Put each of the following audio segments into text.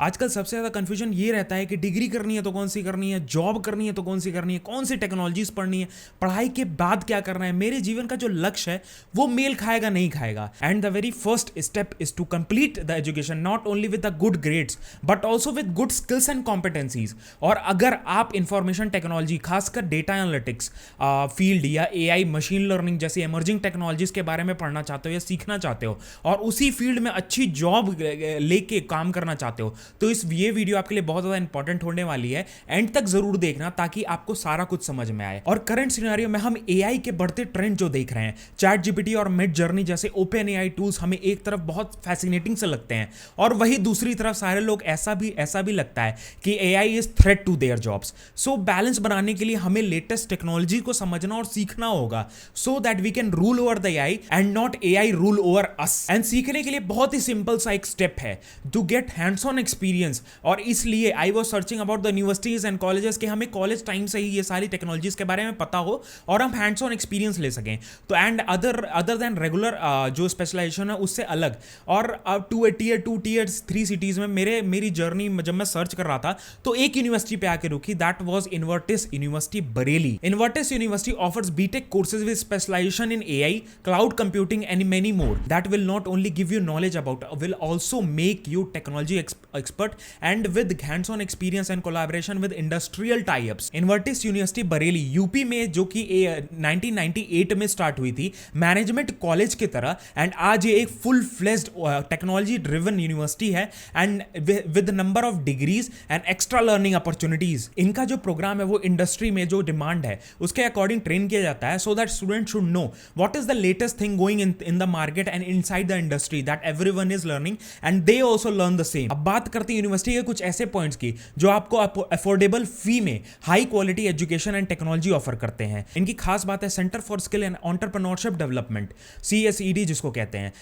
आजकल सबसे ज़्यादा कन्फ्यूजन ये रहता है कि डिग्री करनी है तो कौन सी करनी है, जॉब करनी है तो कौन सी करनी है, कौन सी टेक्नोलॉजीज पढ़नी है, पढ़ाई के बाद क्या करना है, मेरे जीवन का जो लक्ष्य है वो मेल खाएगा नहीं खाएगा। And the very first step is to complete the education not only with the good grades but also with good skills and competencies. और अगर आप इंफॉर्मेशन टेक्नोलॉजी खासकर डेटा एनालिटिक्स फील्ड या एआई मशीन लर्निंग जैसी emerging technologies के बारे में पढ़ना चाहते हो या सीखना चाहते हो और उसी फील्ड में अच्छी जॉब लेके काम करना चाहते हो तो ये वीडियो आपके लिए बहुत ज़्यादा इंपॉर्टेंट होने वाली है। एंड तक जरूर देखना ताकि आपको सारा कुछ समझ में आए। और करंट सिनेरियो में हम एआई के बढ़ते ट्रेंड जो देख रहे हैं, चैट जीपीटी और मिड जर्नी जैसे ओपन एआई टूल्स हमें एक तरफ बहुत फैसिनेटिंग से लगते हैं और वही दूसरी तरफ सारे लोग ऐसा भी लगता है कि AI is threat to their jobs. So balance बनाने के लिए हमें लेटेस्ट टेक्नोलॉजी को समझना और सीखना होगा so that we can rule over the AI and not AI rule over us. And सीखने के लिए बहुत ही सिंपल सा एक स्टेप है to get hands on experience. और इसलिए I was searching about the universities and colleges कि हमें कॉलेज टाइम से ही ये सारी टेक्नोलॉजीज के बारे में पता हो और हम हैंड्स ऑन एक्सपीरियंस ले सकें। तो एंड अदर देन रेगुलर जो स्पेशलाइजेशन है उससे अलग। और टीयर 2 टीयर 3 सिटीज में मेरी जर्नी जब मैं सर्च कर रहा था तो एक यूनिवर्सिटी पे आके रुकी, that was Invertis university Bareilly. Invertis university offers BTech courses with specialisation in AI, cloud computing and many more that will not only give you knowledge about, will also make you technology expert and with hands-on experience and collaboration with industrial tie-ups। Invertis university Bareilly UP में जो कि 1998 में start हुई थी management college की तरह, and आज ये एक full fledged technology driven university है and with number of degrees and extra learning opportunities. इनका जो प्रोग्राम है वो इंडस्ट्री में जो डिमांड है उसके अकॉर्डिंग ट्रेन किया जाता है so that student should know what is the latest thing going in the market and inside the industry that everyone is learning and they also learn the same. अब बात करते हैं university के कुछ ऐसे पॉइंट्स की जो आपको अफोर्डेबल फी में high quality education and technology offer करते हैं। इनकी खास बात है centre for skill and entrepreneurship development, CSED जिसको कहते हैं,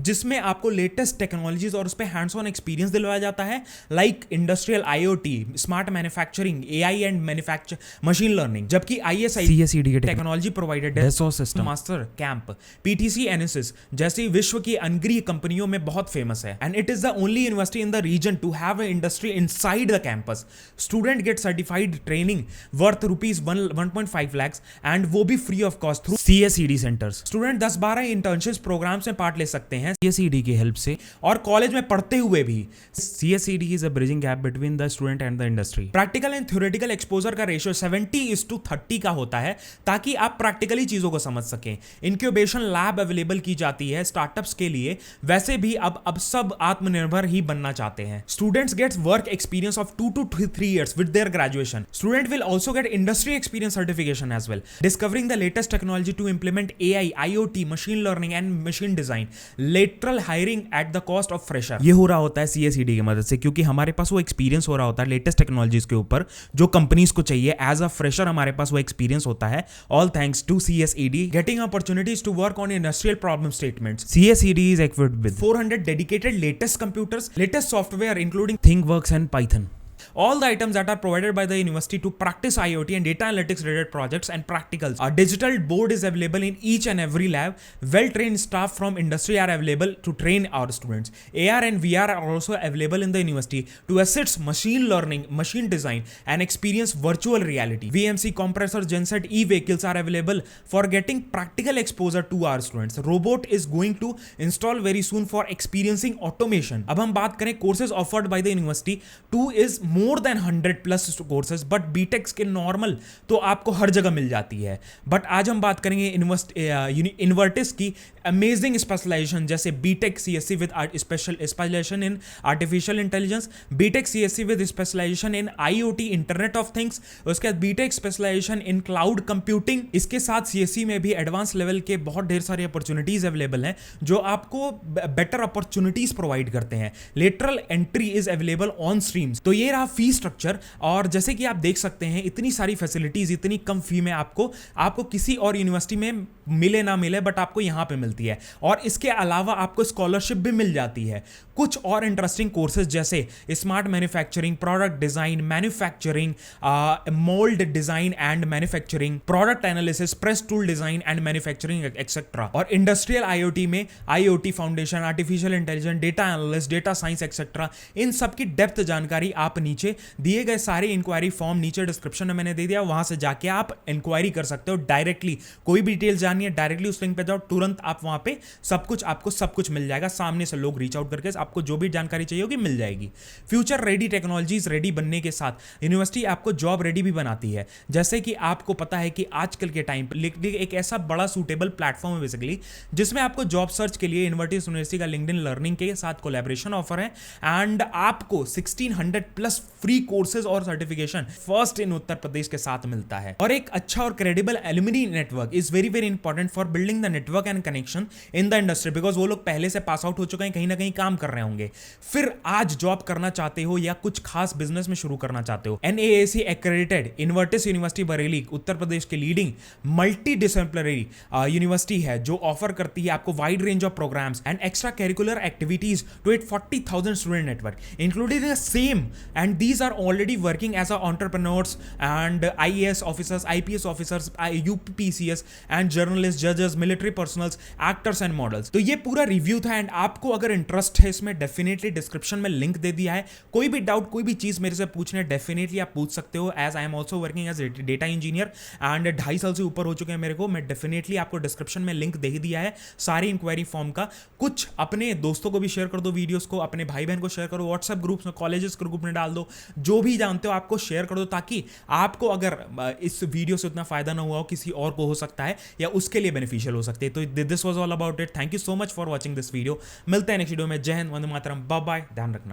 जिसमें आपको लेटेस्ट टेक्नोलॉजीज और उस पे हैंड्स ऑन एक्सपीरियंस दिलवाया जाता है like industrial IoT, smart manufacturing, AI and manufacture machine learning. जबकि ISI CSED के technology provided Dassault system master camp, PTC NSS जैसी विश्व की अग्रणी कंपनियों में बहुत फेमस है and it is the only university in the region to have an industry inside the campus। Student get certified training worth ₹1.5 lakhs and वो भी free of cost through CSED centers। Student 10-12 internships programs में part ले सकते हैं CSED की help से और college में पढ़ते हुए भी। CSED is a bridging gap between the student and the industry। Practical and theoretical exposure का रेशियो 70:30 का होता है ताकि आप प्रैक्टिकली चीजों को समझ सकें। इंक्यूबेशन लैब अवेलेबल की जाती है स्टार्टअप्स के लिए। वैसे भी अब सब आत्मनिर्भर ही बनना चाहते हैं। Students get work experience of 2 to 3 years with their graduation। Student will also get industry experience certification as well, discovering the latest technology to implement AI, IoT, machine learning and machine design। Lateral hiring at the cost of fresher। ये हो रहा होता है CSED की मदद से क्योंकि हमारे पास वो एक्सपीरियंस हो रहा होता है लेटेस्ट टेक्नोलॉजीज के ऊपर जो कंपनीज को चाहिए। एज अ फ्रेशर हमारे पास वो एक्सपीरियंस होता है, all thanks to CSED getting opportunities to work on industrial problem statements। CSED is equipped with 400 dedicated latest computers, latest software including ThinkWorks and Python। All the items that are provided by the university to practice IoT and data analytics related projects and practicals. A digital board is available in each and every lab. Well-trained staff from industry are available to train our students. AR and VR are also available in the university to assist machine learning, machine design and experience virtual reality. VMC compressor genset e-vehicles are available for getting practical exposure to our students. Robot is going to install very soon for experiencing automation. अब हम बात करें courses offered by the university. 2 is more than 100+ courses but BTechs के normal तो आपको हर जगह मिल जाती है। बट आज हम बात करेंगे इन्वर्टिस की अमेजिंग स्पेशलाइजेशन जैसे BTech CSC with specialisation in artificial intelligence, BTech CSC with specialisation in IoT internet of things, उसके बाद BTech specialization in cloud computing. इसके साथ CSC में भी एडवांस लेवल के बहुत ढेर सारी अपॉर्चुनिटीज अवेलेबल हैं जो आपको बेटर अपॉर्चुनिटीज प्रोवाइड करते हैं। Lateral entry is available on streams. तो ये रहा फी स्ट्रक्चर। और जैसे कि आप देख सकते हैं इतनी सारी फैसिलिटीज इतनी कम फी में आपको किसी और यूनिवर्सिटी में मिले ना मिले बट आपको यहां पे मिलती है। और इसके अलावा आपको स्कॉलरशिप भी मिल जाती है। कुछ और इंटरेस्टिंग कोर्सेज जैसे smart manufacturing, product design, manufacturing, mould design and manufacturing, product analysis, press tool design and manufacturing etcetera. और इंडस्ट्रियल आईओटी में IoT foundation, artificial intelligence, data analyst, data science etcetera, इन सब की डेप्थ जानकारी आप नीचे दिए गए सारे इंक्वायरी फॉर्म नीचे डिस्क्रिप्शन में मैंने दे दिया, वहां से जाके आप इंक्वायरी कर सकते हो डायरेक्टली। कोई भी डिटेल्स जाननी है डायरेक्टली उस लिंक पे जाओ, तुरंत आप वहां पे आपको सब कुछ मिल जाएगा। सामने से लोग रीच आउट करके आपको जो भी जानकारी चाहिए होगी मिल जाएगी। फ्यूचर रेडी टेक्नोलॉजीज रेडी बनने के साथ यूनिवर्सिटी आपको जॉब रेडी भी बनाती है। जैसे कि आपको पता है कि आजकल के टाइम पर एक ऐसा बड़ा सूटेबल प्लेटफॉर्म है बेसिकली, जिसमें आपको जॉब सर्च के लिए यूनिवर्सिटी का लिंक्डइन लर्निंग के साथ कोलैबोरेशन ऑफर है एंड आपको 1600 प्लस फ्री कोर्सेज और certification first in Uttar Pradesh के साथ मिलता है। और एक अच्छा और credible alumni network is very very important for building the network and connection in the industry, because वो लोग पहले से पास आउट हो चुके हैं, कहीं ना कहीं काम कर रहे होंगे। फिर आज जॉब करना चाहते हो या कुछ खास बिजनेस में शुरू करना चाहते हो, NAAC accredited इन्वर्टिस university Bareilly Uttar Pradesh के लीडिंग मल्टी डिसिप्लिनरी यूनिवर्सिटी है, जो ऑफर करती है आपको wide range of programmes and extra curricular activities to it 40,000 student network including the same, and these are already working as entrepreneurs and IAS officers, IPS officers, UPPCS and journalist, जजेस, military personnels, actors and models. तो ये पूरा review था and आपको अगर interest है इसमें definitely description में लिंक दे दिया है। कोई भी डाउट, कोई भी चीज मेरे से पूछने डेफिनेटली आप पूछ सकते हो, as I am also working as data engineer and 2.5 साल से ऊपर हो चुके हैं मेरे को। मैं डेफिनेटली आपको डिस्क्रिप्शन में लिंक दे ही दिया है सारी इंक्वायरी फॉर्म का। कुछ अपने दोस्तों को भी शेयर कर दो, वीडियोस को अपने भाई बहन को शेयर करो, व्हाट्सएप ग्रुप्स में, कॉलेजेस के ग्रुप में डाल दो, जो भी जानते हो आपको शेयर कर दो, ताकि आपको अगर इस वीडियो से उतना फायदा ना हुआ हो, किसी और को हो सकता है या उसके लिए बेनिफिशियल हो सकते हैं। तो this was all about it. Thank you so much for watching this video. मिलते हैं नेक्स्ट वीडियो में। जय हिंद, वंदे मातरम, बाय बाय, ध्यान रखना।